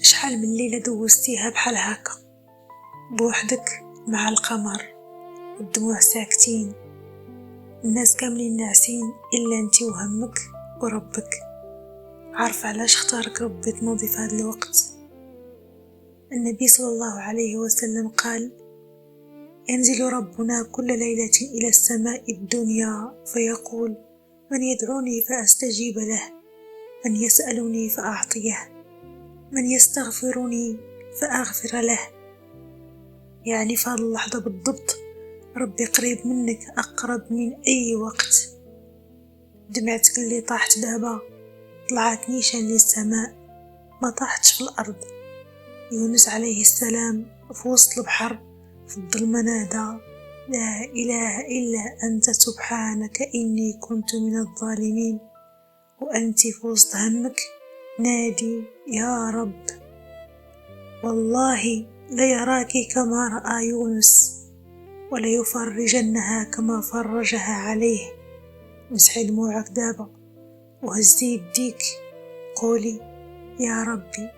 شحال من ليلة دوزتيها بحال هكا بوحدك مع القمر والدموع ساكتين، الناس كاملين ناعسين إلا انتي وهمك وربك. عارف علاش اختارك ربي تنوضي في هذا الوقت؟ النبي صلى الله عليه وسلم قال: ينزل ربنا كل ليلة إلى السماء الدنيا فيقول: من يدعوني فأستجيب له، من يسألني فأعطيه، من يستغفرني فأغفر له. يعني في هذه اللحظة بالضبط ربي قريب منك أقرب من أي وقت. دمعتك اللي طاحت دابا طلعت نيشان للسماء، ما طاحتش في الأرض. يونس عليه السلام في وسط البحر في الظلمة نادى: لا إله إلا أنت سبحانك إني كنت من الظالمين. وأنت في وسط همك نادي: يا رب والله ليراك كما رأى يونس وليفرجنها كما فرجها عليه. مسحي دموعك دابا وهزي يديك، قولي: يا ربي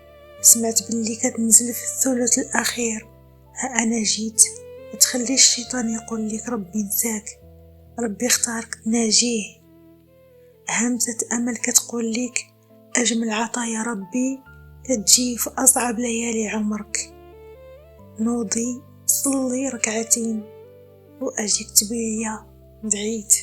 سمعت باللي كتنزل في الثلث الأخير، ها أنا جيت. متخليش الشيطان يقول لك ربي نساك، ربي اختارك تناجيه. همسة أمل كتقول لك أجمل عطايا ربي كتجي في أصعب ليالي عمرك. نوضي صلي ركعتين وأجيك تبيليا دعيت.